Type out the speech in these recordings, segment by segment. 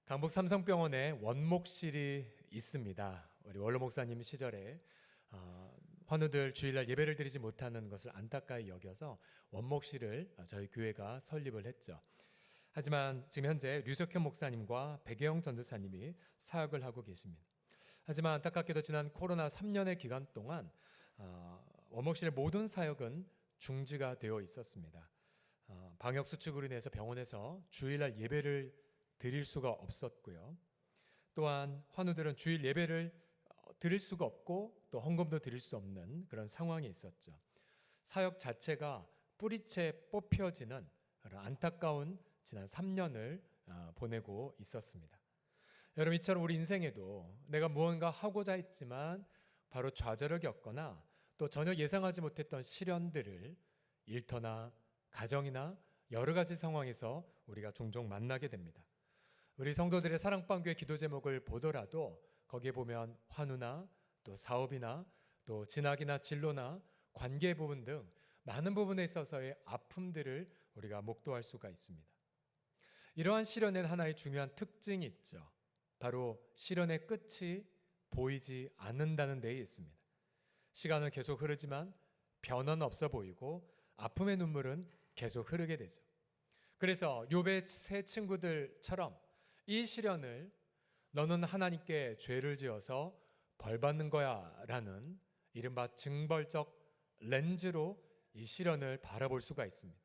강북 삼성병원에 원목실이 있습니다. 우리 원로 목사님 시절에 환우들 주일날 예배를 드리지 못하는 것을 안타까이 여겨서 원목실을 저희 교회가 설립을 했죠. 하지만 지금 현재 류석현 목사님과 백예영 전도사님이 사역을 하고 계십니다. 하지만 안타깝게도 지난 코로나 3년의 기간 동안 원목실의 모든 사역은 중지가 되어 있었습니다. 방역 수칙으로 인해서 병원에서 주일날 예배를 드릴 수가 없었고요. 또한 환우들은 주일 예배를 드릴 수가 없고 또 헌금도 드릴 수 없는 그런 상황이 있었죠. 사역 자체가 뿌리채 뽑혀지는 그런 안타까운 지난 3년을 보내고 있었습니다. 여러분, 이처럼 우리 인생에도 내가 무언가 하고자 했지만 바로 좌절을 겪거나 또 전혀 예상하지 못했던 시련들을 일터나 가정이나 여러 가지 상황에서 우리가 종종 만나게 됩니다. 우리 성도들의 사랑방교의 기도 제목을 보더라도 거기에 보면 환우나 또 사업이나 또 진학이나 진로나 관계 부분 등 많은 부분에 있어서의 아픔들을 우리가 목도할 수가 있습니다. 이러한 시련에는 하나의 중요한 특징이 있죠. 바로 시련의 끝이 보이지 않는다는 데에 있습니다. 시간은 계속 흐르지만 변화는 없어 보이고 아픔의 눈물은 계속 흐르게 되죠. 그래서 욥의 세 친구들처럼 이 시련을 너는 하나님께 죄를 지어서 벌받는 거야 라는 이른바 징벌적 렌즈로 이 시련을 바라볼 수가 있습니다.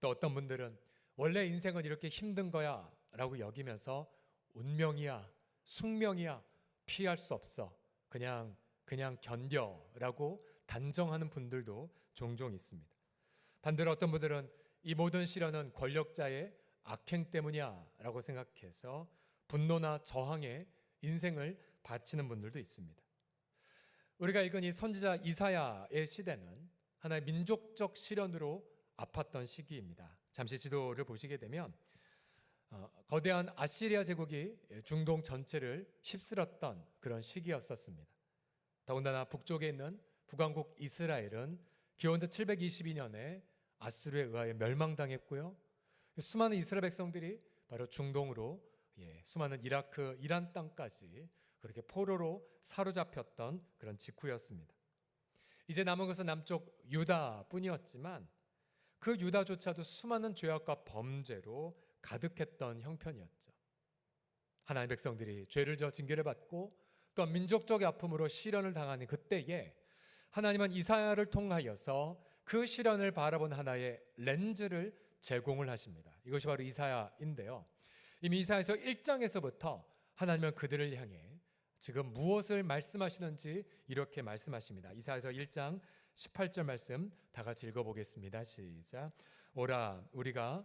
또 어떤 분들은 원래 인생은 이렇게 힘든 거야 라고 여기면서 운명이야, 숙명이야, 피할 수 없어, 그냥 견뎌 라고 단정하는 분들도 종종 있습니다. 반대로 어떤 분들은 이 모든 시련은 권력자의 악행 때문이야 라고 생각해서 분노나 저항에 인생을 바치는 분들도 있습니다. 우리가 읽은 이 선지자 이사야의 시대는 하나의 민족적 시련으로 아팠던 시기입니다. 잠시 지도를 보시게 되면 거대한 아시리아 제국이 중동 전체를 휩쓸었던 그런 시기였었습니다. 더군다나 북쪽에 있는 북왕국 이스라엘은 기원전 722년에 아수르에 의하여 멸망당했고요. 수많은 이스라엘 백성들이 바로 중동으로 수많은 이라크, 이란 땅까지 그렇게 포로로 사로잡혔던 그런 직후였습니다. 이제 남은 것은 남쪽 유다뿐이었지만 그 유다조차도 수많은 죄악과 범죄로 가득했던 형편이었죠. 하나님의 백성들이 죄를 지어 징계를 받고 또 민족적인 아픔으로 시련을 당하는 그때에 하나님은 이사야를 통하여서 그 시련을 바라본 하나의 렌즈를 제공을 하십니다. 이것이 바로 이사야인데요. 이미 이사야서 1장에서부터 하나님은 그들을 향해 지금 무엇을 말씀하시는지 이렇게 말씀하십니다. 이사야서 1장 18절 말씀 다 같이 읽어보겠습니다. 시작. 오라 우리가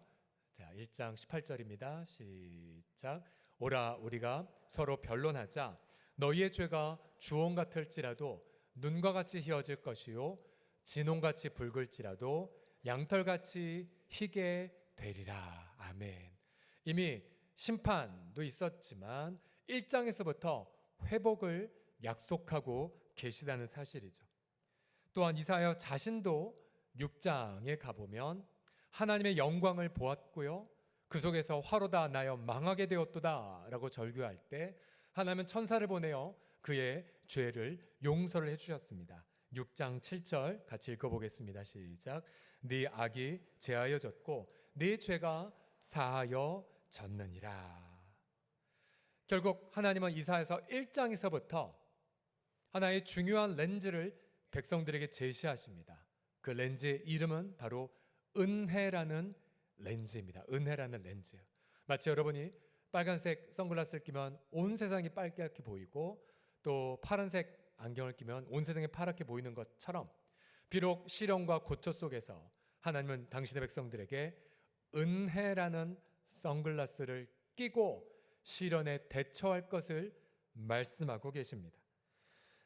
1장 18절입니다. 시작. 오라 우리가 서로 변론하자. 너희의 죄가 주홍 같을지라도 눈과 같이 희어질 것이요 진홍같이 붉을지라도 양털같이 희게 되리라. 아멘. 이미 심판도 있었지만 1장에서부터 회복을 약속하고 계시다는 사실이죠. 또한 이사야 자신도 6장에 가보면 하나님의 영광을 보았고요, 그 속에서 화로다 나여 망하게 되었도다 라고 절규할 때 하나님은 천사를 보내어 그의 죄를 용서를 해주셨습니다. 6장 7절 같이 읽어보겠습니다. 시작. 네 악이 제하여졌고 네 죄가 사하여졌느니라. 결국 하나님은 이사야서 1장에서부터 하나의 중요한 렌즈를 백성들에게 제시하십니다. 그 렌즈의 이름은 바로 은혜라는 렌즈입니다. 은혜라는 렌즈예요. 마치 여러분이 빨간색 선글라스를 끼면 온 세상이 빨갛게 보이고 또 파란색 안경을 끼면 온 세상이 파랗게 보이는 것처럼 비록 시련과 고초 속에서 하나님은 당신의 백성들에게 은혜라는 선글라스를 끼고 시련에 대처할 것을 말씀하고 계십니다.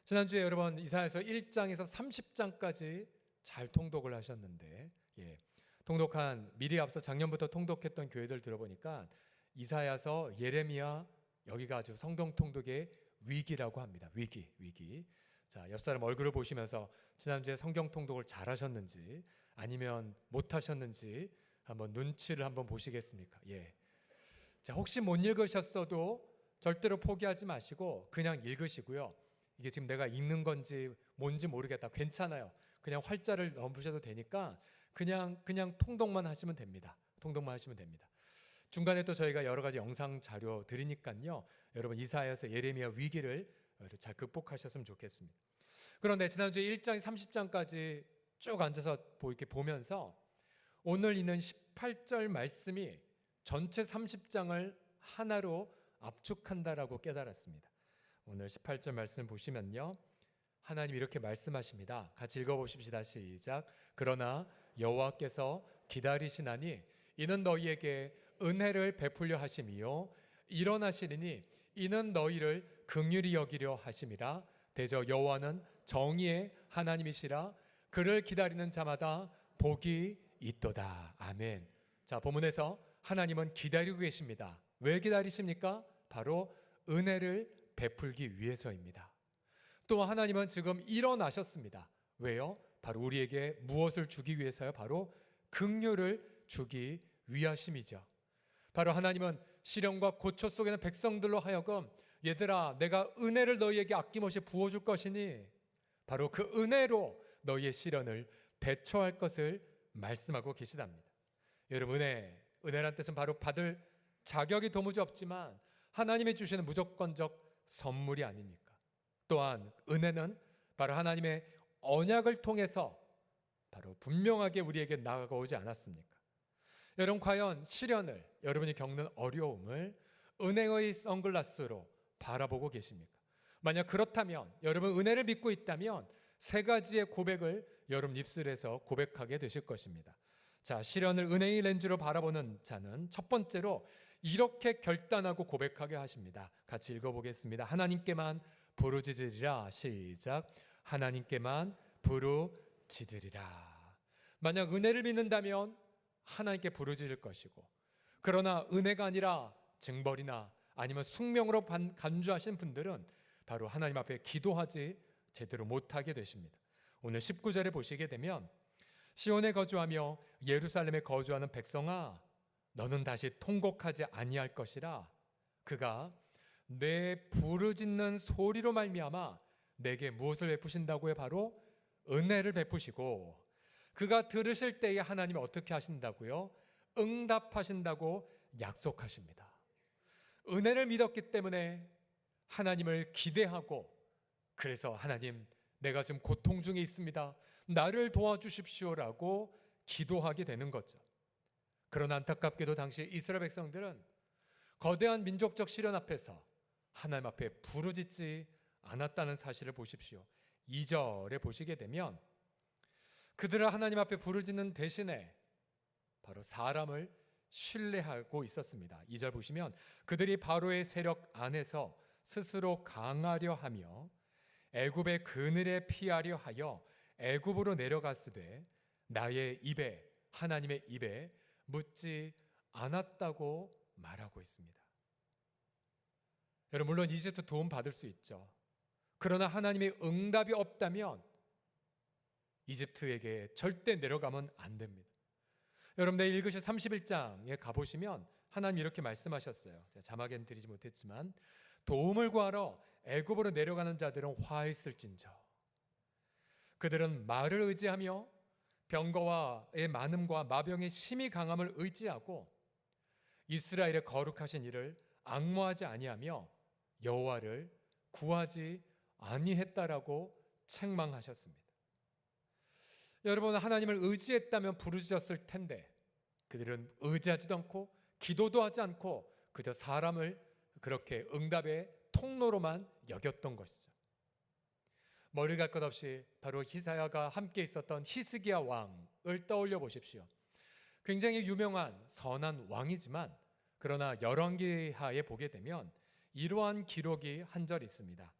지난주에 여러분 이사야서 1장에서 30장까지 잘 통독을 하셨는데 통독한 미리 앞서 작년부터 통독했던 교회들 들어보니까 이사야서, 예레미야 여기가 아주 성경 통독의 위기라고 합니다. 위기. 자, 옆 사람 얼굴을 보시면서 지난주에 성경 통독을 잘 하셨는지 아니면 못 하셨는지 한번 눈치를 한번 보시겠습니까? 자, 혹시 못 읽으셨어도 절대로 포기하지 마시고 그냥 읽으시고요. 이게 지금 내가 읽는 건지 뭔지 모르겠다. 괜찮아요. 그냥 활자를 넘으셔도 되니까 그냥 통독만 하시면 됩니다. 통독만 하시면 됩니다. 중간에 또 저희가 여러 가지 영상 자료 드리니까요. 여러분 이사야서 예레미야 위기를 잘 극복하셨으면 좋겠습니다. 그런데 지난주에 1장 30장까지 쭉 앉아서 이렇게 보면서 오늘 있는 18절 말씀이 전체 30장을 하나로 압축한다라고 깨달았습니다. 오늘 18절 말씀 보시면요. 하나님 이렇게 말씀하십니다. 같이 읽어보십시다. 시작. 그러나 여호와께서 기다리시나니 이는 너희에게 은혜를 베풀려 하심이요 일어나시리니 이는 너희를 긍휼히 여기려 하심이라. 대저 여호와는 정의의 하나님이시라. 그를 기다리는 자마다 복이 있도다. 아멘. 자, 본문에서 하나님은 기다리고 계십니다. 왜 기다리십니까? 바로 은혜를 베풀기 위해서입니다. 또 하나님은 지금 일어나셨습니다. 왜요? 바로 우리에게 무엇을 주기 위해서요? 바로 긍휼을 주기 위하심이죠. 바로 하나님은 시련과 고초 속에 있는 백성들로 하여금 얘들아 내가 은혜를 너희에게 아낌없이 부어줄 것이니 바로 그 은혜로 너희의 시련을 대처할 것을 말씀하고 계시답니다. 여러분 은혜란 뜻은 바로 받을 자격이 도무지 없지만 하나님이 주시는 무조건적 선물이 아닙니까? 또한 은혜는 바로 하나님의 언약을 통해서 바로 분명하게 우리에게 나아오지 않았습니까? 여러분 과연 시련을 여러분이 겪는 어려움을 은혜의 선글라스로 바라보고 계십니까? 만약 그렇다면 여러분 은혜를 믿고 있다면 세 가지의 고백을 여러분 입술에서 고백하게 되실 것입니다. 자, 시련을 은혜의 렌즈로 바라보는 자는 첫 번째로 이렇게 결단하고 고백하게 하십니다. 같이 읽어보겠습니다. 하나님께만 부르짖으리라. 시작. 하나님께만 부르짖으리라. 만약 은혜를 믿는다면 하나님께 부르짖을 것이고, 그러나 은혜가 아니라 징벌이나 아니면 숙명으로 간주하신 분들은 바로 하나님 앞에 기도하지 제대로 못하게 되십니다. 오늘 19절에 보시게 되면 시온에 거주하며 예루살렘에 거주하는 백성아 너는 다시 통곡하지 아니할 것이라. 그가 내 부르짖는 소리로 말미암아 내게 무엇을 베푸신다고요? 바로 은혜를 베푸시고, 그가 들으실 때에 하나님이 어떻게 하신다고요? 응답하신다고 약속하십니다. 은혜를 믿었기 때문에 하나님을 기대하고, 그래서 하나님 내가 지금 고통 중에 있습니다. 나를 도와주십시오라고 기도하게 되는 거죠. 그러나 안타깝게도 당시 이스라엘 백성들은 거대한 민족적 시련 앞에서 하나님 앞에 부르짖지 않았다는 사실을 보십시오. 2절에 보시게 되면 그들은 하나님 앞에 부르짖는 대신에 바로 사람을 신뢰하고 있었습니다. 2절 보시면 그들이 바로의 세력 안에서 스스로 강하려 하며 애굽의 그늘에 피하려 하여 애굽으로 내려갔으되 나의 입에 하나님의 입에 묻지 않았다고 말하고 있습니다. 여러분 물론 이집트 도움 받을 수 있죠. 그러나 하나님의 응답이 없다면 이집트에게 절대 내려가면 안 됩니다. 여러분 내일 읽으실 31장에 가보시면 하나님 이렇게 말씀하셨어요. 자막엔 드리지 못했지만 도움을 구하러 애굽으로 내려가는 자들은 화했을진저. 그들은 말을 의지하며 병거와의 많음과 마병의 심히 강함을 의지하고 이스라엘의 거룩하신 이를 앙모하지 아니하며 여호와를 구하지 아니했다라고 책망하셨습니다. 여러분 하나님을 의지했다면 부르짖었을 텐데 그들은 의지하지도 않고 기도도 하지 않고 그저 사람을 그렇게 응답의 통로로만 여겼던 것이죠. 머리 갈 것 없이 바로 히사야가 함께 있었던 히스기야 왕을 떠올려 보십시오. 굉장히 유명한 선한 왕이지만 그러나 열왕기하에 보게 되면 이러한 기록이 한 절 있습니다.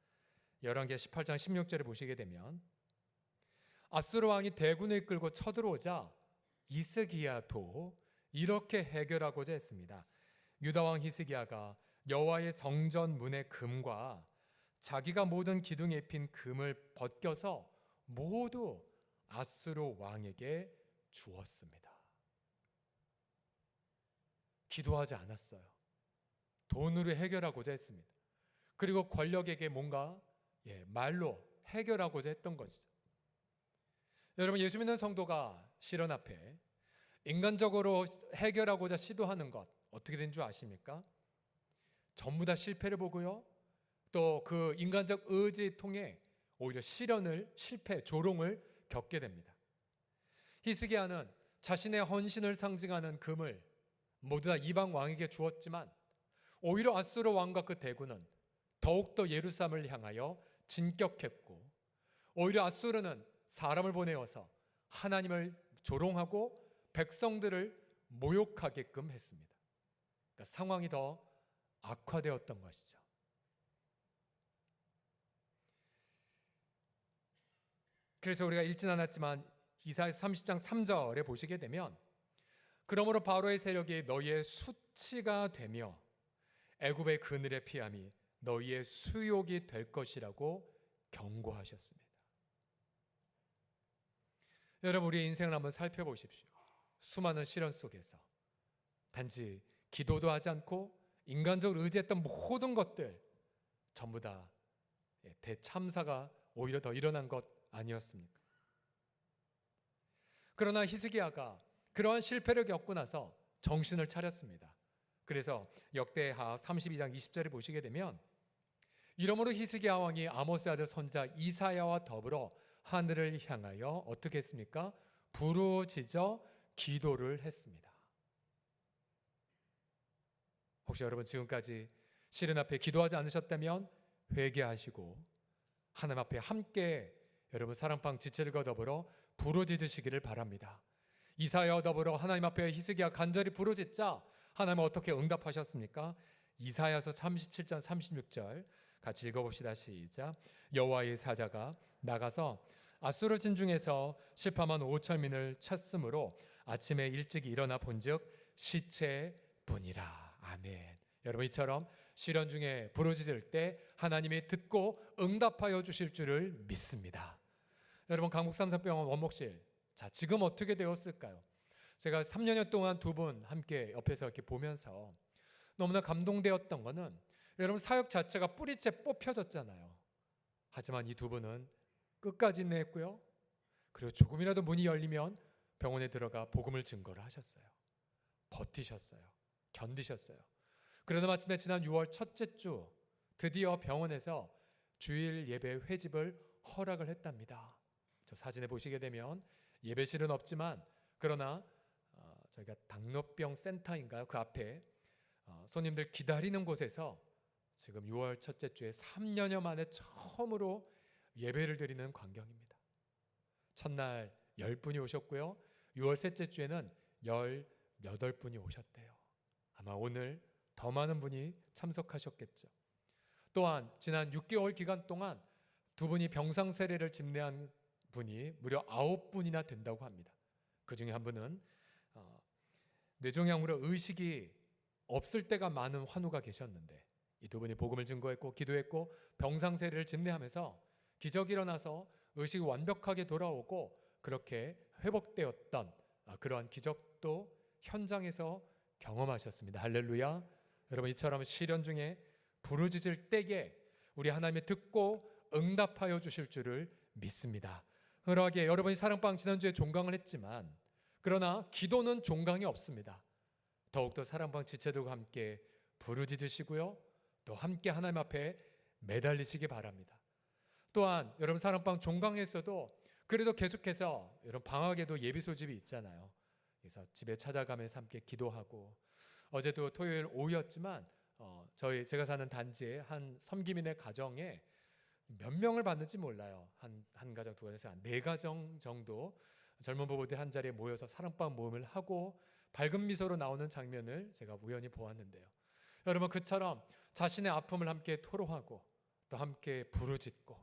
열왕기 18장 16절에 보시게 되면 아수르 왕이 대군을 이끌고 쳐들어오자 히스기야도 이렇게 해결하고자 했습니다. 유다 왕 히스기야가 여호와의 성전 문의 금과 자기가 모든 기둥에 입힌 금을 벗겨서 모두 아수르 왕에게 주었습니다. 기도하지 않았어요. 돈으로 해결하고자 했습니다. 그리고 권력에게 뭔가 말로 해결하고자 했던 것이죠. 여러분, 예수 믿는 성도가 시련 앞에 인간적으로 해결하고자 시도하는 것 어떻게 된 줄 아십니까? 전부 다 실패를 보고요. 또 그 인간적 의지를 통해 오히려 시련을, 실패, 조롱을 겪게 됩니다. 히스기야는 자신의 헌신을 상징하는 금을 모두 다 이방 왕에게 주었지만 오히려 아수르 왕과 그 대군은 더욱더 예루살렘을 향하여 진격했고, 오히려 아수르는 사람을 보내어서 하나님을 조롱하고 백성들을 모욕하게끔 했습니다. 그러니까 상황이 더 악화되었던 것이죠. 그래서 우리가 읽진 않았지만 이사야서 30장 3절에 보시게 되면, 그러므로 바로의 세력이 너희의 수치가 되며 애굽의 그늘의 피함이 너희의 수욕이 될 것이라고 경고하셨습니다. 여러분, 우리의 인생을 한번 살펴보십시오. 수많은 시련 속에서 단지 기도도 하지 않고 인간적으로 의지했던 모든 것들 전부 다 대참사가 오히려 더 일어난 것 아니었습니까? 그러나 히스기야가 그러한 실패를 겪고 나서 정신을 차렸습니다. 그래서 역대하 32장 20절에 보시게 되면, 이러므로 히스기야 왕이 아모스의 아들 선지자 이사야와 더불어 하늘을 향하여 어떻게 했습니까? 부르짖어 기도를 했습니다. 혹시 여러분 지금까지 시련 앞에 기도하지 않으셨다면 회개하시고 하나님 앞에 함께 여러분 사랑방 지체들과 더불어 부르짖으시기를 바랍니다. 이사야와 더불어 하나님 앞에 히스기야 간절히 부르짖자 하나님은 어떻게 응답하셨습니까? 이사야서 37장 36절 같이 읽어봅시다. 시작. 여호와의 사자가 나가서 아수르 진중에서 18만 5천민을 쳤으므로 아침에 일찍 일어나 본즉 시체뿐이라. 아멘. 여러분, 이처럼 시련 중에 부르짖을 때 하나님이 듣고 응답하여 주실 줄을 믿습니다. 여러분, 강북삼성병원 원목실, 자, 지금 어떻게 되었을까요? 제가 3년 동안 두 분 함께 옆에서 이렇게 보면서 너무나 감동되었던 거는, 여러분 사역 자체가 뿌리째 뽑혀졌잖아요. 하지만 이 두 분은 끝까지 인내했고요. 그리고 조금이라도 문이 열리면 병원에 들어가 복음을 증거를 하셨어요. 버티셨어요. 견디셨어요. 그러다 마침내 지난 6월 첫째 주 드디어 병원에서 주일 예배 회집을 허락을 했답니다. 저 사진에 보시게 되면 예배실은 없지만, 그러나 저희가 당뇨병 센터인가요? 그 앞에 손님들 기다리는 곳에서 지금 6월 첫째 주에 3년여 만에 처음으로 예배를 드리는 광경입니다. 첫날 10분이 오셨고요. 6월 셋째 주에는 18분이 오셨대요. 아마 오늘 더 많은 분이 참석하셨겠죠. 또한 지난 6개월 기간 동안 두 분이 병상 세례를 집례한 분이 무려 9분이나 된다고 합니다. 그 중에 한 분은 뇌종양으로 의식이 없을 때가 많은 환우가 계셨는데, 이 두 분이 복음을 증거했고 기도했고 병상 세례를 집례하면서 기적이 일어나서 의식이 완벽하게 돌아오고 그렇게 회복되었던 그러한 기적도 현장에서 경험하셨습니다. 할렐루야. 여러분, 이처럼 시련 중에 부르짖을 때에 우리 하나님이 듣고 응답하여 주실 줄을 믿습니다. 그러하기에 여러분이 사랑방 지난주에 종강을 했지만, 그러나 기도는 종강이 없습니다. 더욱더 사랑방 지체들과 함께 부르짖으시고요, 또 함께 하나님 앞에 매달리시기 바랍니다. 또한 여러분 사랑방 종강에서도 그래도 계속해서 여러분 방학에도 예비 소집이 있잖아요. 그래서 집에 찾아가면서 함께 기도하고, 어제도 토요일 오후였지만 제가 사는 단지에 한 섬기민의 가정에 몇 명을 받는지 몰라요. 한 가정, 두 가정에서 한 4가정 정도 젊은 부부들 한 자리에 모여서 사랑방 모임을 하고 밝은 미소로 나오는 장면을 제가 우연히 보았는데요. 여러분, 그처럼 자신의 아픔을 함께 토로하고 또 함께 부르짖고,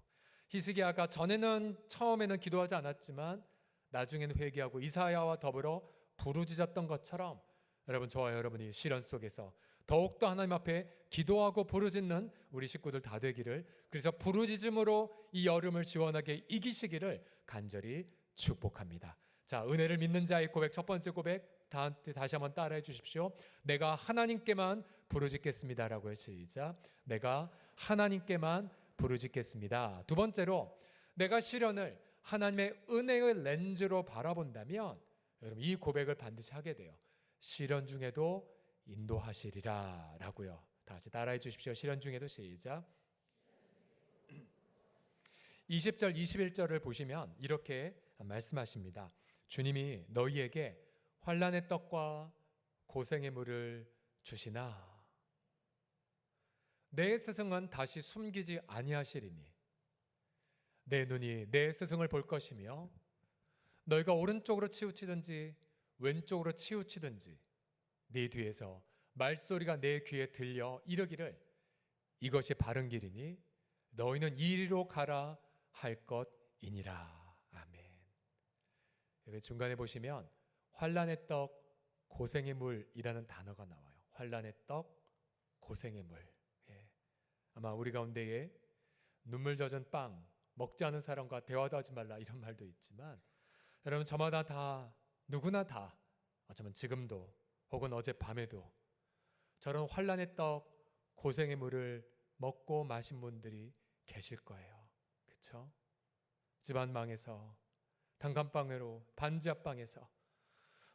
히스기야가 처음에는 기도하지 않았지만 나중에는 회개하고 이사야와 더불어 부르짖었던 것처럼, 여러분 저와 여러분이 시련 속에서 더욱더 하나님 앞에 기도하고 부르짖는 우리 식구들 다 되기를, 그래서 부르짖음으로 이 여름을 시원하게 이기시기를 간절히 축복합니다. 자, 은혜를 믿는 자의 고백, 첫 번째 고백 다시 한번 따라해 주십시오. 내가 하나님께만 부르짖겠습니다라고 해요. 시작. 내가 하나님께만 부르짖겠습니다. 두 번째로 내가 시련을 하나님의 은혜의 렌즈로 바라본다면 여러분 이 고백을 반드시 하게 돼요. 시련 중에도 인도하시리라 라고요. 다시 따라해 주십시오. 시련 중에도 시작. 20절 21절을 보시면 이렇게 말씀하십니다. 주님이 너희에게 환난의 떡과 고생의 물을 주시나 내 스승은 다시 숨기지 아니하시리니 내 눈이 내 스승을 볼 것이며 너희가 오른쪽으로 치우치든지 왼쪽으로 치우치든지 네 뒤에서 말소리가 내 귀에 들려 이르기를 이것이 바른 길이니 너희는 이리로 가라 할 것이니라. 아멘. 여기 중간에 보시면 환난의 떡 고생의 물이라는 단어가 나와요. 환난의 떡 고생의 물. 아마 우리 가운데에 눈물 젖은 빵 먹지 않은 사람과 대화도 하지 말라 이런 말도 있지만 여러분 저마다 다 누구나 다 어쩌면 지금도 혹은 어젯밤에도 저런 환난의 떡 고생의 물을 먹고 마신 분들이 계실 거예요. 그렇죠? 집안 망해서 단칸방으로 반지하방에서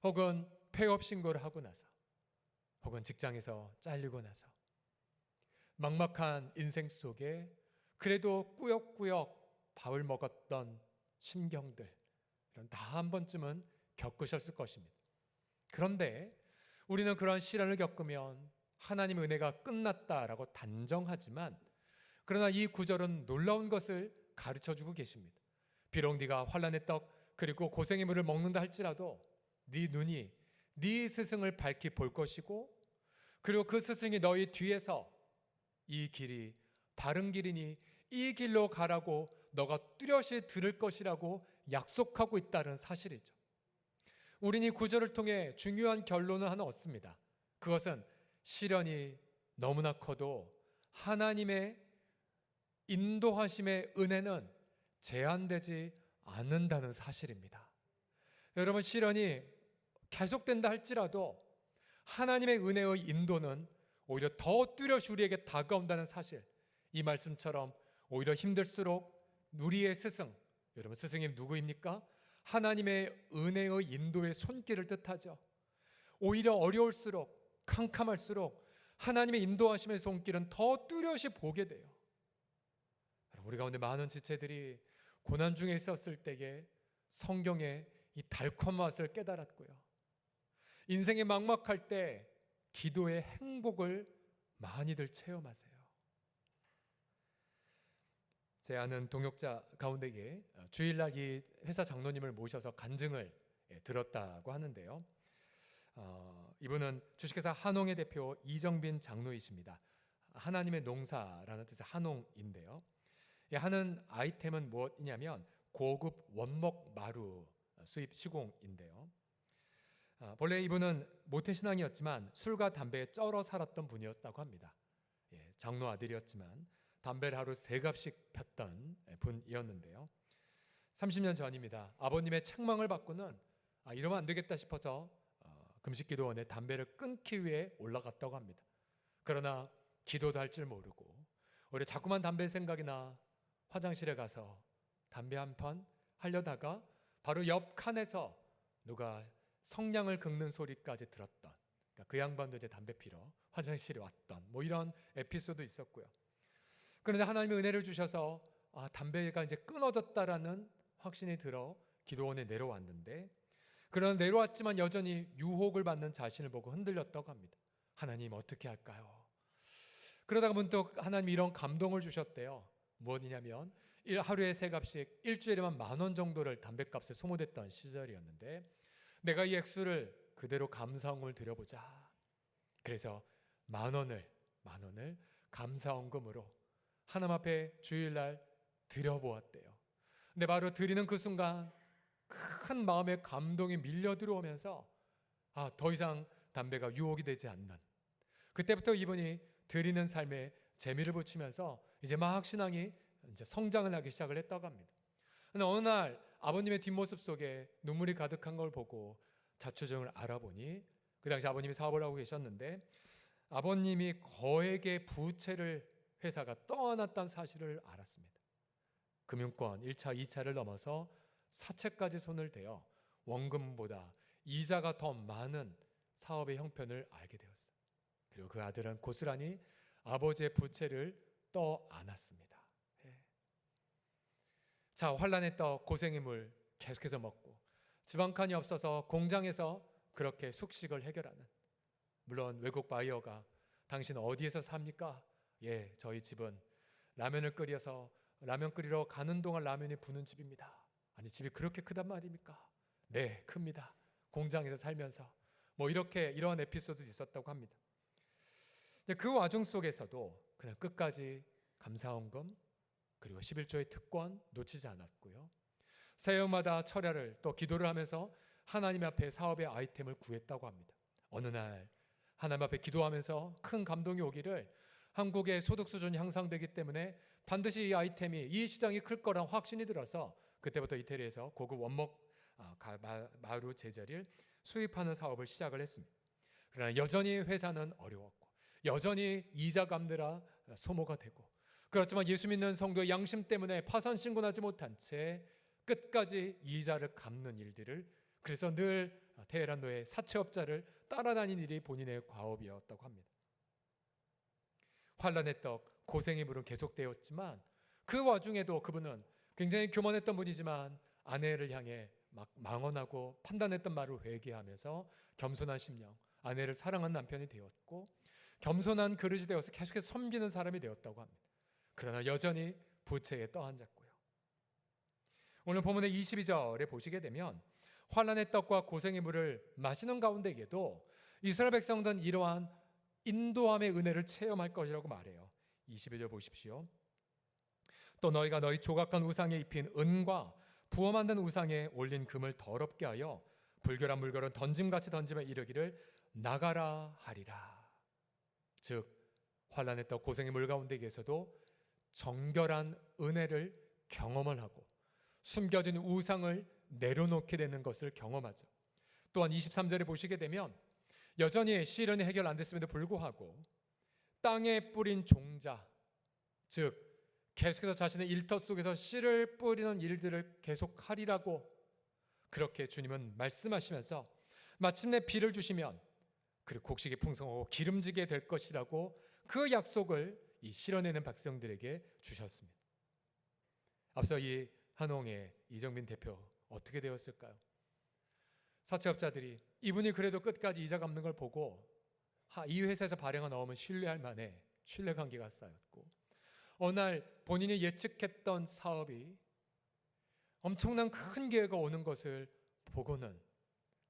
혹은 폐업 신고를 하고 나서 혹은 직장에서 잘리고 나서 막막한 인생 속에 그래도 꾸역꾸역 밥을 먹었던 심경들 이런 다 한 번쯤은 겪으셨을 것입니다. 그런데 우리는 그러한 시련을 겪으면 하나님의 은혜가 끝났다라고 단정하지만 그러나 이 구절은 놀라운 것을 가르쳐주고 계십니다. 비록 네가 환난의 떡 그리고 고생의 물을 먹는다 할지라도 네 눈이 네 스승을 밝히 볼 것이고 그리고 그 스승이 너희 뒤에서 이 길이 바른 길이니 이 길로 가라고 너가 뚜렷이 들을 것이라고 약속하고 있다는 사실이죠. 우리는 이 구절을 통해 중요한 결론을 하나 얻습니다. 그것은 시련이 너무나 커도 하나님의 인도하심의 은혜는 제한되지 않는다는 사실입니다. 여러분 시련이 계속된다 할지라도 하나님의 은혜의 인도는 오히려 더 뚜렷이 우리에게 다가온다는 사실, 이 말씀처럼 오히려 힘들수록 우리의 스승, 여러분 스승이 누구입니까? 하나님의 은혜의 인도의 손길을 뜻하죠. 오히려 어려울수록 캄캄할수록 하나님의 인도하심의 손길은 더 뚜렷이 보게 돼요. 우리 가운데 많은 지체들이 고난 중에 있었을 때에 성경의 이 달콤한 맛을 깨달았고요. 인생이 막막할 때 기도의 행복을 많이들 체험하세요. 제 아는 동역자 가운데에 주일날 이 회사 장로님을 모셔서 간증을 들었다고 하는데요. 이분은 주식회사 한홍의 대표 이정빈 장로이십니다. 하나님의 농사라는 뜻의 한홍인데요. 하는 아이템은 무엇이냐면 고급 원목 마루 수입 시공인데요. 본래 이분은 모태신앙이었지만 술과 담배에 쩔어 살았던 분이었다고 합니다. 장로 아들이었지만 담배를 하루 3갑씩 폈던 분이었는데요. 30년 전입니다. 아버님의 책망을 받고는 이러면 안 되겠다 싶어서 금식기도원에 담배를 끊기 위해 올라갔다고 합니다. 그러나 기도도 할 줄 모르고 오히려 자꾸만 담배 생각이 나 화장실에 가서 담배 한 판 하려다가 바로 옆 칸에서 누가 성냥을 긁는 소리까지 들었던, 그러니까 그 양반도 이제 담배 피러 화장실에 왔던 이런 에피소드 있었고요. 그런데 하나님의 은혜를 주셔서 담배가 이제 끊어졌다라는 확신이 들어 기도원에 내려왔는데, 그러나 내려왔지만 여전히 유혹을 받는 자신을 보고 흔들렸다고 합니다. 하나님 어떻게 할까요? 그러다가 문득 하나님이 이런 감동을 주셨대요. 무엇이냐면 하루에 3갑씩 일주일에만 10,000원 정도를 담배값에 소모됐던 시절이었는데, 내가 이 액수를 그대로 감사원금을 드려보자. 그래서 10,000원을 감사원금으로 하나님 앞에 주일날 드려보았대요. 근데 바로 드리는 그 순간 큰 마음의 감동이 밀려 들어오면서 더 이상 담배가 유혹이 되지 않는, 그때부터 이분이 드리는 삶에 재미를 붙이면서 이제 막 신앙이 이제 성장을 하기 시작을 했다고 합니다. 근데 어느 날 아버님의 뒷모습 속에 눈물이 가득한 걸 보고 자초지종을 알아보니 그 당시 아버님이 사업을 하고 계셨는데 아버님이 거액의 부채를 회사가 떠안았다는 사실을 알았습니다. 금융권 1차, 2차를 넘어서 사채까지 손을 대어 원금보다 이자가 더 많은 사업의 형편을 알게 되었어요. 그리고 그 아들은 고스란히 아버지의 부채를 떠안았습니다. 자, 환란의 떡, 고생의 물 계속해서 먹고 지방칸이 없어서 공장에서 그렇게 숙식을 해결하는, 물론 외국 바이어가 당신 어디에서 삽니까? 예, 저희 집은 라면을 끓여서 라면 끓이러 가는 동안 라면이 부는 집입니다. 아니, 집이 그렇게 크단 말입니까? 네, 큽니다. 공장에서 살면서 뭐 이렇게 이러한 에피소드 있었다고 합니다. 그 와중 속에서도 그냥 끝까지 감사원금 그리고 11조의 특권 놓치지 않았고요. 새해마다 철야를 또 기도를 하면서 하나님 앞에 사업의 아이템을 구했다고 합니다. 어느 날 하나님 앞에 기도하면서 큰 감동이 오기를 한국의 소득 수준이 향상되기 때문에 반드시 이 아이템이, 이 시장이 클 거란 확신이 들어서 그때부터 이태리에서 고급 원목 마루 제자리를 수입하는 사업을 시작을 했습니다. 그러나 여전히 회사는 어려웠고 여전히 이자 갚느라 소모가 되고, 그렇지만 예수 믿는 성도의 양심 때문에 파산 신고하지 못한 채 끝까지 이자를 갚는 일들을, 그래서 늘 테헤란노의 사채업자를 따라다닌 일이 본인의 과업이었다고 합니다. 환란의 떡, 고생의 물은 계속되었지만 그 와중에도 그분은 굉장히 교만했던 분이지만 아내를 향해 막 망언하고 판단했던 말을 회개하면서 겸손한 심령, 아내를 사랑하는 남편이 되었고 겸손한 그릇이 되어서 계속해서 섬기는 사람이 되었다고 합니다. 그러나 여전히 부채에 떠앉았고요. 오늘 본문의 22절에 보시게 되면 환란의 떡과 고생의 물을 마시는 가운데에도 이스라엘 백성들은 이러한 인도함의 은혜를 체험할 것이라고 말해요. 22절 보십시오. 또 너희가 너희 조각한 우상에 입힌 은과 부어 만든 우상에 올린 금을 더럽게 하여 불결한 물건은 던짐같이 던짐에 이르기를 나가라 하리라. 즉 환란의 떡, 고생의 물 가운데에서도 정결한 은혜를 경험을 하고 숨겨진 우상을 내려놓게 되는 것을 경험하죠. 또한 23절에 보시게 되면 여전히 시련이 해결 안 됐음에도 불구하고 땅에 뿌린 종자, 즉 계속해서 자신의 일터 속에서 씨를 뿌리는 일들을 계속하리라고 그렇게 주님은 말씀하시면서 마침내 비를 주시면 그리고 곡식이 풍성하고 기름지게 될 것이라고 그 약속을 이 실현해낸 백성들에게 주셨습니다. 앞서 이 한홍의 이정민 대표 어떻게 되었을까요? 사채업자들이 이분이 그래도 끝까지 이자 갚는 걸 보고 이 회사에서 발행한 어음은 신뢰할 만해 신뢰관계가 쌓였고, 어느 날 본인이 예측했던 사업이 엄청난 큰 기회가 오는 것을 보고는,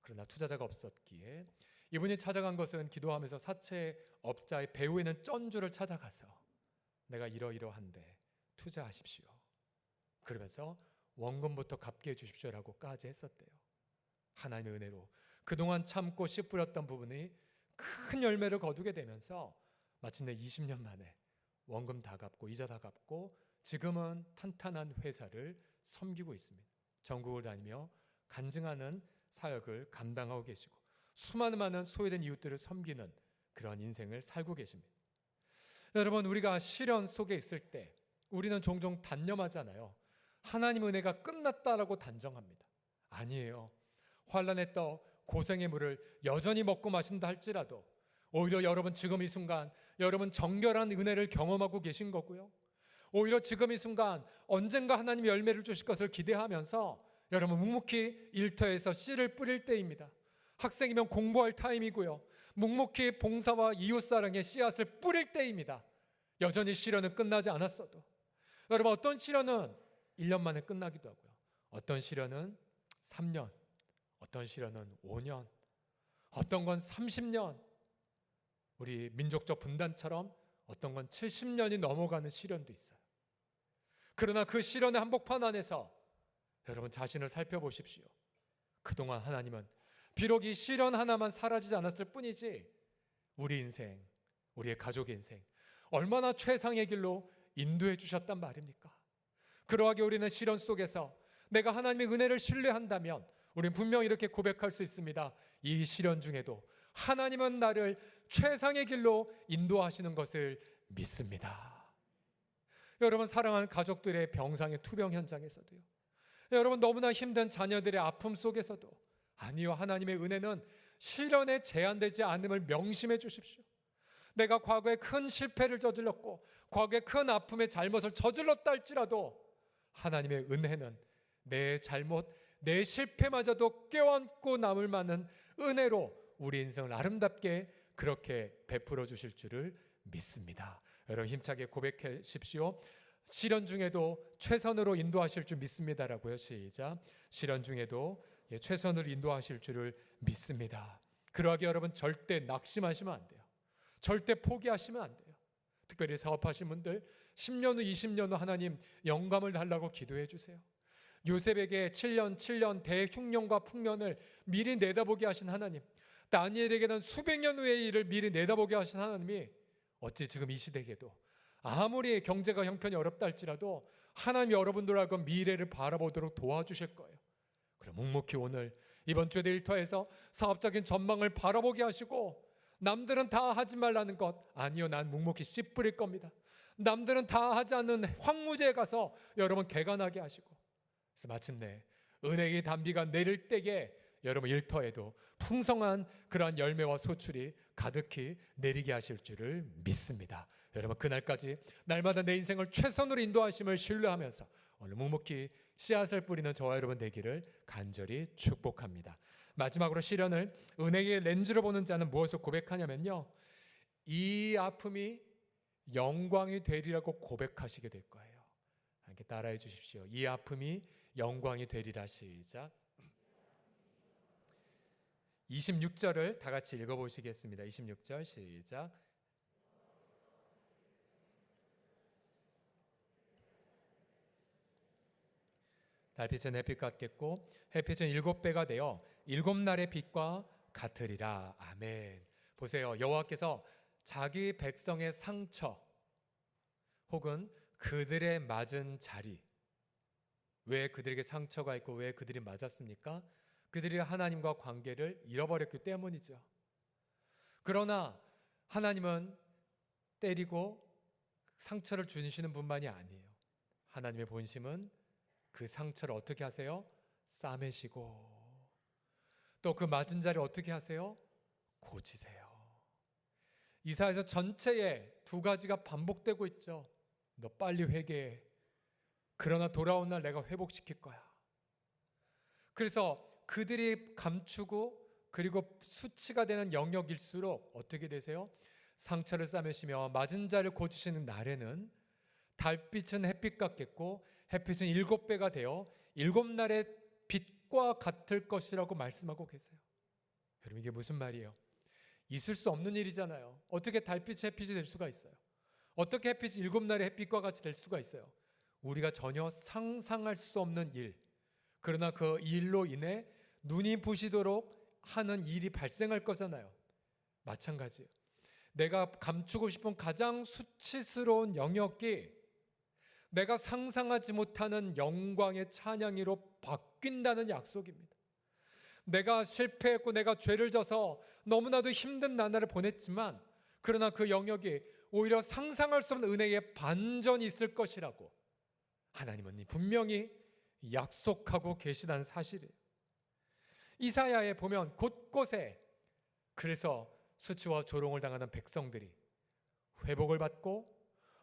그러나 투자자가 없었기에 이분이 찾아간 것은 기도하면서 사채업자의 배후에 있는 쩐주를 찾아가서 내가 이러이러한데 투자하십시오, 그러면서 원금부터 갚게 해주십시오라고까지 했었대요. 하나님의 은혜로 그동안 참고 씨 뿌렸던 부분이 큰 열매를 거두게 되면서 마침내 20년 만에 원금 다 갚고 이자 다 갚고 지금은 탄탄한 회사를 섬기고 있습니다. 전국을 다니며 간증하는 사역을 감당하고 계시고 수많은 많은 소외된 이웃들을 섬기는 그런 인생을 살고 계십니다. 여러분, 우리가 시련 속에 있을 때 우리는 종종 단념하잖아요. 하나님 은혜가 끝났다라고 단정합니다. 아니에요. 환란의 떡, 고생의 물을 여전히 먹고 마신다 할지라도 오히려 여러분 지금 이 순간 여러분 정결한 은혜를 경험하고 계신 거고요. 오히려 지금 이 순간 언젠가 하나님이 열매를 주실 것을 기대하면서 여러분 묵묵히 일터에서 씨를 뿌릴 때입니다. 학생이면 공부할 타임이고요. 묵묵히 봉사와 이웃사랑의 씨앗을 뿌릴 때입니다. 여전히 시련은 끝나지 않았어도 여러분, 어떤 시련은 1년 만에 끝나기도 하고요. 어떤 시련은 3년, 어떤 시련은 5년, 어떤 건 30년, 우리 민족적 분단처럼 어떤 건 70년이 넘어가는 시련도 있어요. 그러나 그 시련의 한복판 안에서 여러분 자신을 살펴보십시오. 그동안 하나님은 비록 이 시련 하나만 사라지지 않았을 뿐이지 우리 인생, 우리의 가족의 인생 얼마나 최상의 길로 인도해 주셨단 말입니까? 그러하게 우리는 시련 속에서 내가 하나님의 은혜를 신뢰한다면 우린 분명히 이렇게 고백할 수 있습니다. 이 시련 중에도 하나님은 나를 최상의 길로 인도하시는 것을 믿습니다. 여러분, 사랑하는 가족들의 병상의 투병 현장에서도요, 여러분 너무나 힘든 자녀들의 아픔 속에서도 아니요, 하나님의 은혜는 시련에 제한되지 않음을 명심해 주십시오. 내가 과거에 큰 실패를 저질렀고 과거에 큰 아픔의 잘못을 저질렀다 할지라도 하나님의 은혜는 내 잘못, 내 실패마저도 껴안고 남을 만한 은혜로 우리 인생을 아름답게 그렇게 베풀어 주실 줄을 믿습니다. 여러분 힘차게 고백하십시오. 시련 중에도 최선으로 인도하실 줄 믿습니다라고요. 시작. 시련 중에도 최선으로 인도하실 줄을 믿습니다. 그러하게 여러분 절대 낙심하시면 안 돼요. 절대 포기하시면 안 돼요. 특별히 사업하신 분들 10년 후 20년 후 하나님 영감을 달라고 기도해 주세요. 요셉에게 7년 대흉년과 풍년을 미리 내다보게 하신 하나님, 다니엘에게는 수백 년 후의 일을 미리 내다보게 하신 하나님이 어찌 지금 이 시대에도 아무리 경제가 형편이 어렵다 할지라도 하나님이 여러분들하고 미래를 바라보도록 도와주실 거예요. 그럼 묵묵히 오늘 이번 주에 일터에서 사업적인 전망을 바라보게 하시고, 남들은 다 하지 말라는 것, 아니요, 난 묵묵히 씨 뿌릴 겁니다. 남들은 다 하지 않는 황무지에 가서 여러분 개간하게 하시고, 그래서 마침내 은혜의 단비가 내릴 때에 여러분 일터에도 풍성한 그러한 열매와 소출이 가득히 내리게 하실 줄을 믿습니다. 여러분 그날까지 날마다 내 인생을 최선으로 인도하심을 신뢰하면서 오늘 묵묵히 씨앗을 뿌리는 저와 여러분 되기를 간절히 축복합니다. 마지막으로 시련을 은혜의 렌즈로 보는 자는 무엇을 고백하냐면요, 이 아픔이 영광이 되리라고 고백하시게 될 거예요. 함께 따라해 주십시오. 이 아픔이 영광이 되리라. 시작. 26절을 다 같이 읽어보시겠습니다. 26절 시작. 달빛은 햇빛 같겠고 햇빛은 7배가 되어 7날의 빛과 같으리라. 아멘. 보세요. 여호와께서 자기 백성의 상처 혹은 그들의 맞은 자리, 왜 그들에게 상처가 있고 왜 그들이 맞았습니까? 그들이 하나님과 관계를 잃어버렸기 때문이죠. 그러나 하나님은 때리고 상처를 주시는 분만이 아니에요. 하나님의 본심은 그 상처를 어떻게 하세요? 싸매시고, 또 그 맞은 자를 어떻게 하세요? 고치세요. 이사야서 전체에 두 가지가 반복되고 있죠. 너 빨리 회개해. 그러나 돌아온 날 내가 회복시킬 거야. 그래서 그들이 감추고 그리고 수치가 되는 영역일수록 어떻게 되세요? 상처를 싸매시며 맞은 자를 고치시는 날에는 달빛은 햇빛 같겠고 햇빛은 7배가 되어 7날의 빛과 같을 것이라고 말씀하고 계세요. 여러분 이게 무슨 말이에요? 있을 수 없는 일이잖아요. 어떻게 달빛이 햇빛이 될 수가 있어요? 어떻게 햇빛이 7날의 햇빛과 같이 될 수가 있어요? 우리가 전혀 상상할 수 없는 일, 그러나 그 일로 인해 눈이 부시도록 하는 일이 발생할 거잖아요. 마찬가지예요. 내가 감추고 싶은 가장 수치스러운 영역이 내가 상상하지 못하는 영광의 찬양으로 바뀐다는 약속입니다. 내가 실패했고 내가 죄를 져서 너무나도 힘든 나날을 보냈지만, 그러나 그 영역이 오히려 상상할 수 없는 은혜의 반전이 있을 것이라고 하나님은 분명히 약속하고 계시다는 사실이에요. 이사야에 보면 곳곳에 그래서 수치와 조롱을 당하는 백성들이 회복을 받고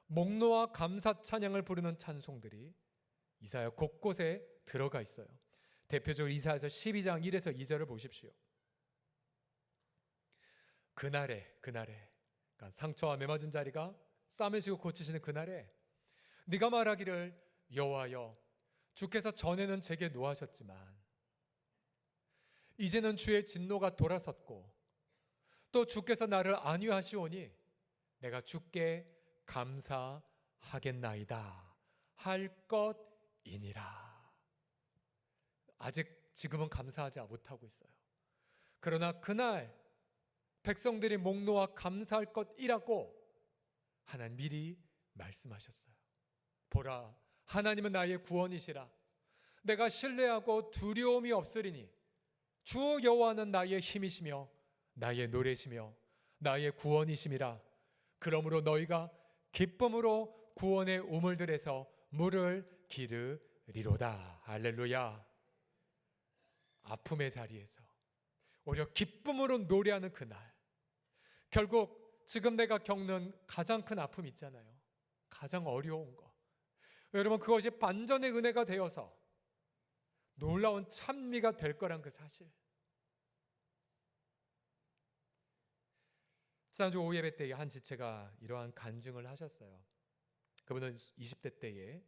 목노와 감사 찬양을 부르는 찬송들이 이사야 곳곳에 들어가 있어요. 대표적으로 이사야서 12장 1에서 2절을 보십시오. 그날에 그러니까 상처와 매맞은 자리가 싸매시고 고치시는 그날에 네가 말하기를 여호와여, 주께서 전에는 제게 노하셨지만 이제는 주의 진노가 돌아섰고 또 주께서 나를 안위하시오니 내가 주께 감사하겠나이다 할 것이니라. 아직 지금은 감사하지 못하고 있어요. 그러나 그날 백성들이 목노와 감사할 것이라고 하나님 미리 말씀하셨어요. 보라, 하나님은 나의 구원이시라. 내가 신뢰하고 두려움이 없으리니 주 여호와는 나의 힘이시며 나의 노래시며 나의 구원이심이라. 그러므로 너희가 기쁨으로 구원의 우물들에서 물을 기르리로다. 할렐루야. 아픔의 자리에서 오히려 기쁨으로 노래하는 그날, 결국 지금 내가 겪는 가장 큰 아픔 있잖아요. 가장 어려운 거. 여러분, 그것이 반전의 은혜가 되어서 놀라운 찬미가 될 거란 그 사실. 지난주 오후 예배 때에 한 지체가 이러한 간증을 하셨어요. 그분은 20대 때에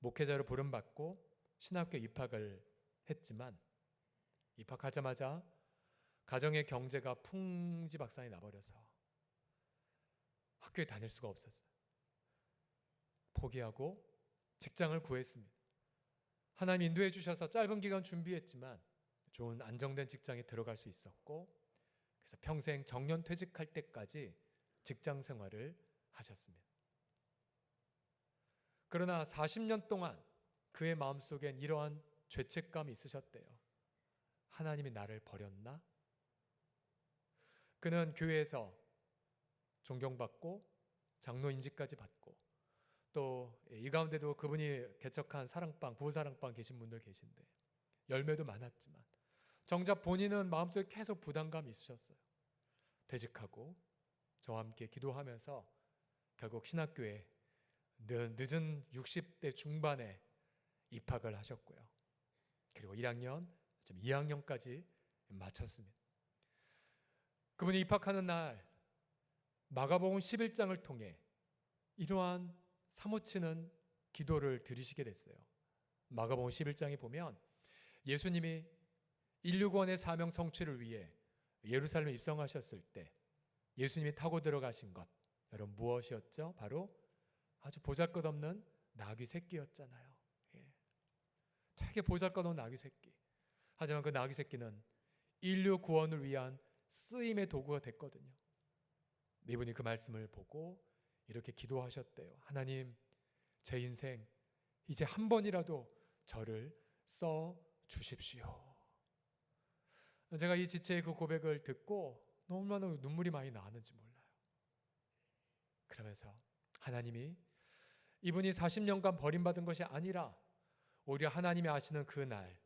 목회자로 부름받고 신학교 입학을 했지만 입학하자마자 가정의 경제가 풍지박산이 나버려서 학교에 다닐 수가 없었어요. 포기하고 직장을 구했습니다. 하나님 인도해 주셔서 짧은 기간 준비했지만 좋은 안정된 직장에 들어갈 수 있었고, 그래서 평생 정년 퇴직할 때까지 직장 생활을 하셨습니다. 그러나 40년 동안 그의 마음속엔 이러한 죄책감이 있으셨대요. 하나님이 나를 버렸나? 그는 교회에서 존경받고 장로 인지까지 받고, 또 이 가운데도 그분이 개척한 사랑방, 부부사랑방 계신 분들 계신데 열매도 많았지만 정작 본인은 마음속에 계속 부담감이 있으셨어요. 퇴직하고 저와 함께 기도하면서 결국 신학교에 늦은 60대 중반에 입학을 하셨고요. 그리고 1학년, 2학년까지 마쳤습니다. 그분이 입학하는 날 마가복음 11장을 통해 이러한 사무치는 기도를 드리시게 됐어요. 마가복음 11장에 보면 예수님이 인류구원의 사명 성취를 위해 예루살렘에 입성하셨을 때 예수님이 타고 들어가신 것, 여러분 무엇이었죠? 바로 아주 보잘것없는 나귀 새끼였잖아요. 되게 보잘것없는 나귀 새끼. 하지만 그 나귀 새끼는 인류 구원을 위한 쓰임의 도구가 됐거든요. 이분이 그 말씀을 보고 이렇게 기도하셨대요. 하나님, 제 인생 이제 한 번이라도 저를 써 주십시오. 제가 이 지체의 그 고백을 듣고 너무나 눈물이 많이 나왔는지 몰라요. 그러면서 하나님이 이분이 40년간 버림받은 것이 아니라 오히려 하나님이 아시는 그 날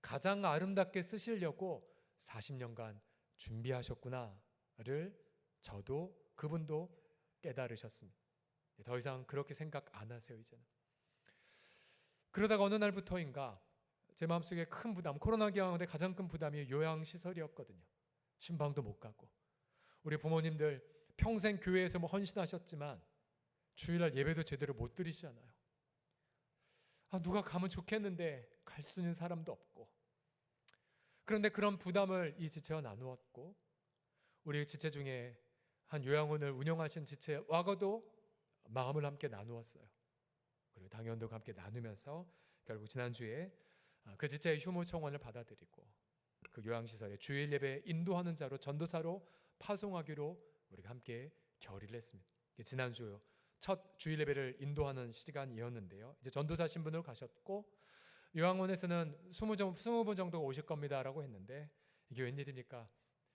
가장 아름답게 쓰시려고 40년간 준비하셨구나를 저도 그분도 깨달으셨습니다. 더 이상 그렇게 생각 안 하세요, 이제는. 그러다가 어느 날부터인가 제 마음속에 큰 부담, 코로나 기간에 가장 큰 부담이 요양시설이었거든요. 신방도 못 가고. 우리 부모님들 평생 교회에서 헌신하셨지만 주일날 예배도 제대로 못 드리시잖아요. 누가 가면 좋겠는데 갈 수 있는 사람도 없고. 그런데 그런 부담을 이 지체와 나누었고, 우리 지체 중에 한 요양원을 운영하신 지체와도 마음을 함께 나누었어요. 그리고 당연도 함께 나누면서 결국 지난주에 그 지체의 휴무 청원을 받아들이고 그 요양시설에 주일 예배 인도하는 자로, 전도사로 파송하기로 우리가 함께 결의를 했습니다. 지난주 첫 주일 예배를 인도하는 시간이었는데요. 이제 전도사 신분으로 가셨고 요양원에서는 20분 정도 오실 겁니다라고 했는데 이게 웬일입니까?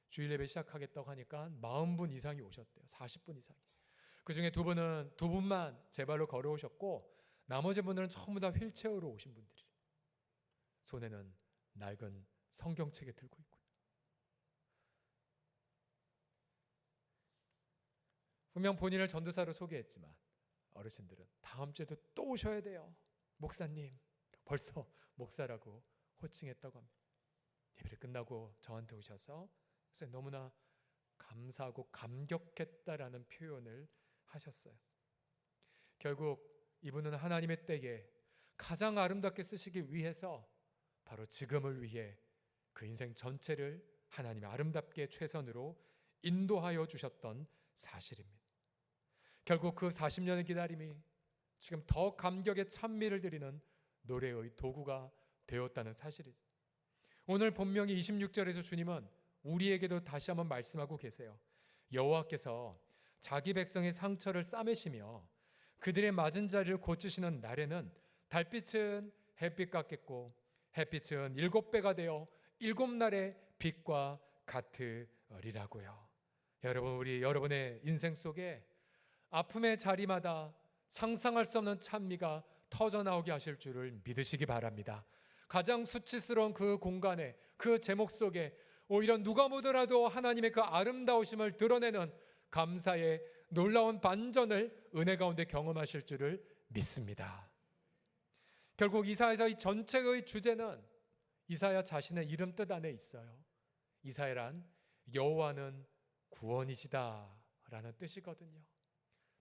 주일 예배 시작하겠다고 하니까 40분 이상이 오셨대요. 40분 이상이. 그중에 두 분만 제 발로 걸어오셨고 나머지 분들은 전부 다 휠체어로 오신 분들이. 손에는 낡은 성경책에 들고 있고요. 분명 본인을 전도사로 소개했지만 어르신들은 다음 주에도 또 오셔야 돼요. 목사님. 벌써 목사라고 호칭했다고 합니다. 예배를 끝나고 저한테 오셔서 너무나 감사하고 감격했다라는 표현을 하셨어요. 결국 이분은 하나님의 때에 가장 아름답게 쓰시기 위해서 바로 지금을 위해 그 인생 전체를 하나님의 아름답게 최선으로 인도하여 주셨던 사실입니다. 결국 그 40년의 기다림이 지금 더 감격의 찬미를 드리는 노래의 도구가 되었다는 사실이죠. 오늘 본명이 26절에서 주님은 우리에게도 다시 한번 말씀하고 계세요. 여호와께서 자기 백성의 상처를 싸매시며 그들의 맞은 자리를 고치시는 날에는 달빛은 햇빛 같겠고 햇빛은 7배가 되어 7날에 빛과 같으리라고요. 여러분, 우리 여러분의 인생 속에 아픔의 자리마다 상상할 수 없는 찬미가 터져나오게 하실 줄을 믿으시기 바랍니다. 가장 수치스러운 그 공간에, 그 제목 속에 오히려 누가 보더라도 하나님의 그 아름다우심을 드러내는 감사의 놀라운 반전을 은혜 가운데 경험하실 줄을 믿습니다. 결국 이사야서 이 전체의 주제는 이사야 자신의 이름 뜻 안에 있어요. 이사야란 여호와는 구원이시다라는 뜻이거든요.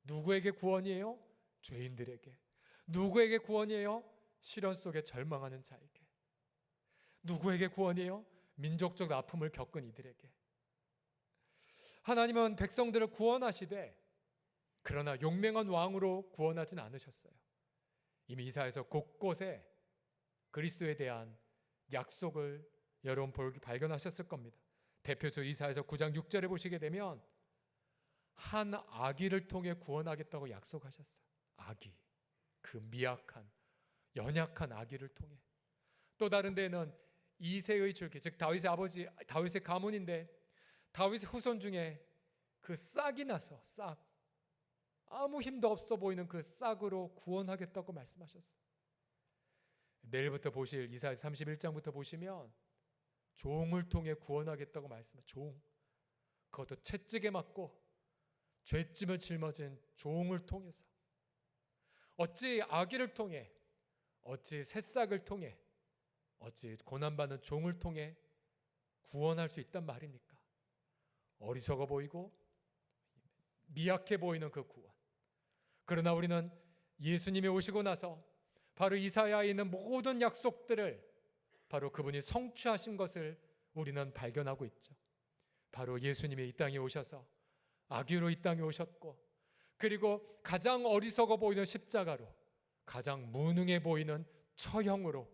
누구에게 구원이에요? 죄인들에게. 누구에게 구원이에요? 시련 속에 절망하는 자에게. 누구에게 구원이에요? 민족적 아픔을 겪은 이들에게. 하나님은 백성들을 구원하시되 그러나 용맹한 왕으로 구원하진 않으셨어요. 이미 이사야서 곳곳에 그리스도에 대한 약속을 여러분 발견하셨을 겁니다. 대표적으로 이사야서 9장 6절에 보시게 되면 한 아기를 통해 구원하겠다고 약속하셨어요. 아기, 그 미약한 연약한 아기를 통해. 또 다른 데는 이새의 줄기, 즉 다윗의 아버지 다윗의 가문인데 다윗의 후손 중에 그 싹이 나서 아무 힘도 없어 보이는 그 싹으로 구원하겠다고 말씀하셨어요. 내일부터 보실 이사야 31장부터 보시면 종을 통해 구원하겠다고 말씀하셨어요. 종, 그것도 채찍에 맞고 죄짐을 짊어진 종을 통해서. 어찌 아기를 통해, 어찌 새싹을 통해, 어찌 고난받는 종을 통해 구원할 수 있단 말입니까? 어리석어 보이고 미약해 보이는 그 구원. 그러나 우리는 예수님이 오시고 나서 바로 이사야에 있는 모든 약속들을 바로 그분이 성취하신 것을 우리는 발견하고 있죠. 바로 예수님이 이 땅에 오셔서 아기로 이 땅에 오셨고, 그리고 가장 어리석어 보이는 십자가로, 가장 무능해 보이는 처형으로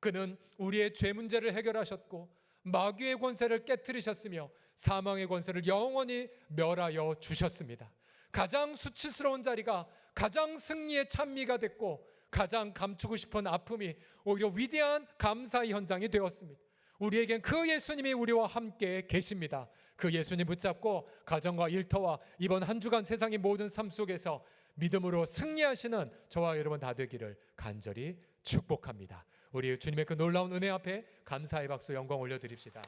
그는 우리의 죄 문제를 해결하셨고 마귀의 권세를 깨트리셨으며 사망의 권세를 영원히 멸하여 주셨습니다. 가장 수치스러운 자리가 가장 승리의 찬미가 됐고 가장 감추고 싶은 아픔이 오히려 위대한 감사의 현장이 되었습니다. 우리에겐 그 예수님이 우리와 함께 계십니다. 그 예수님 붙잡고 가정과 일터와 이번 한 주간 세상의 모든 삶 속에서 믿음으로 승리하시는 저와 여러분 다 되기를 간절히 축복합니다. 우리 주님의 그 놀라운 은혜 앞에 감사의 박수 영광 올려드립시다.